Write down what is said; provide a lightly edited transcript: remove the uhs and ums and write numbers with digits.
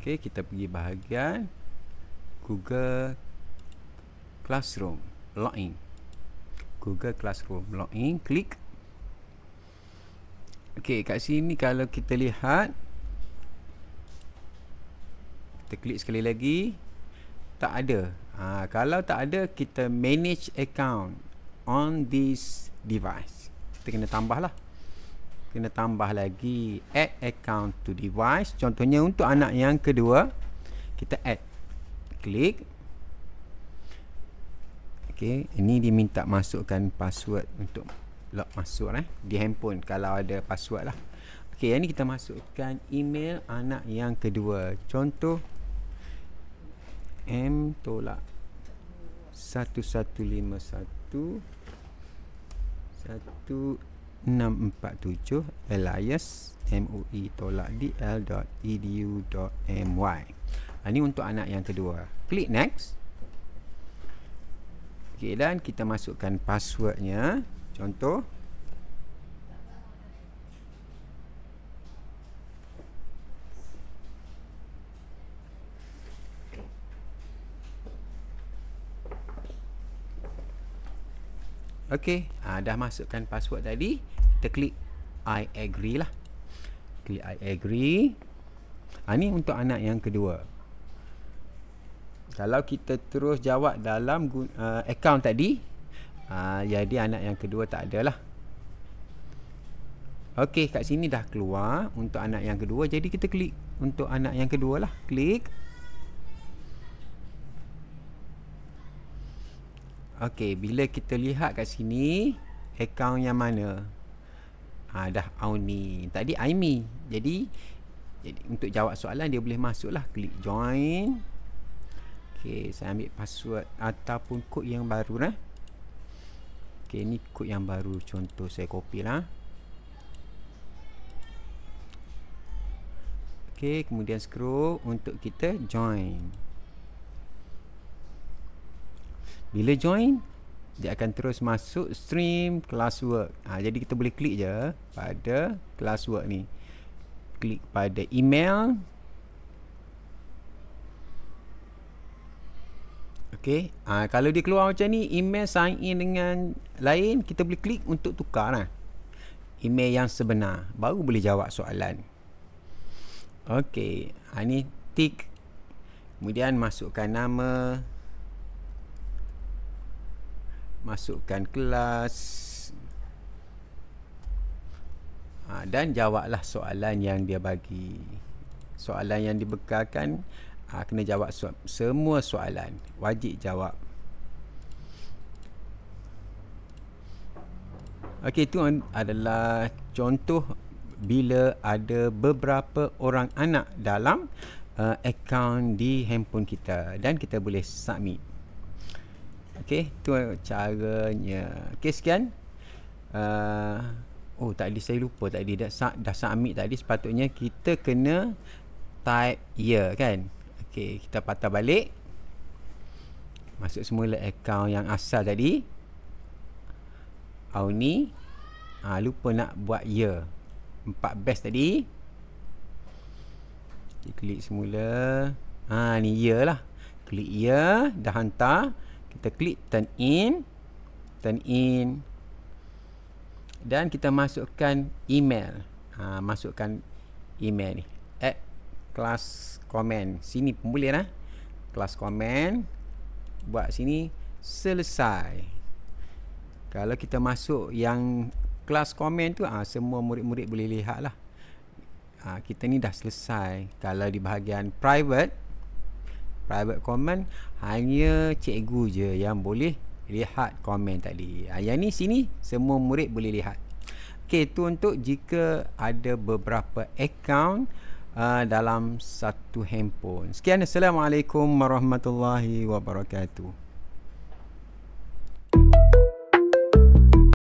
Okey, kita pergi bahagian Google Classroom login. Google Classroom login, klik. Okey, kat sini kalau kita lihat, kita klik sekali lagi, tak ada. Kalau tak ada, kita manage account on this device. Kita kena tambah lah. Kena tambah lagi add account to device. Contohnya untuk anak yang kedua, kita add. Klik. Okey, ini diminta masukkan password untuk log masuk di handphone kalau ada password lah. Okey, yang ni kita masukkan email anak yang kedua. Contoh M tolak 1151 1647 alias MOE tolak dl.edu.my. Ini untuk anak yang kedua. Klik next. Okey, dan kita masukkan passwordnya. Contoh okey, dah masukkan password tadi. Kita klik I agree lah. Klik I agree. Ni untuk anak yang kedua. Kalau kita terus jawab dalam account tadi, jadi anak yang kedua tak ada lah. Okey, kat sini dah keluar untuk anak yang kedua. Jadi kita klik untuk anak yang kedua lah. Klik. Okey, bila kita lihat kat sini, akaun yang mana? Dah Auni. Tadi Aimi. Jadi untuk jawab soalan dia boleh masuk lah. Klik join. Okey, saya ambil password ataupun kod yang baru . Okey, ni kod yang baru. Contoh saya copy lah. Okey, kemudian scroll untuk kita join. Bila join, dia akan terus masuk stream classwork. Jadi kita boleh klik je pada classwork ni. Klik pada email. Okey, kalau dia keluar macam ni, email sign in dengan lain, kita boleh klik untuk tukar lah. Email yang sebenar, baru boleh jawab soalan. Okey, ni tick. Kemudian masukkan nama, masukkan kelas, dan jawablah soalan yang dia bagi. Soalan yang dibekalkan, kena jawab semua soalan. Wajib jawab. Okey, itu adalah contoh bila ada beberapa orang anak dalam akaun di handphone kita, dan kita boleh submit. Okey, tu caranya. Okey, sekian. Tadi saya lupa tadi dah submit tadi, sepatutnya kita kena type ya kan. Okey, kita patah balik. Masuk semula akaun yang asal tadi. Auni. Lupa nak buat ya. 4 best tadi. Kita klik semula. Ni ya lah. Klik ya, dah hantar. Kita klik turn in. Dan kita masukkan email. Masukkan email ni. Add class comment. Sini pun boleh lah. Class comment. Buat sini. Selesai. Kalau kita masuk yang class comment tu, semua murid-murid boleh lihat lah. Kita ni dah selesai. Kalau di bahagian private comment, hanya cikgu je yang boleh lihat komen tadi. Yang ni sini semua murid boleh lihat. Okey, itu untuk jika ada beberapa akaun dalam satu handphone. Sekian, Assalamualaikum warahmatullahi wabarakatuh.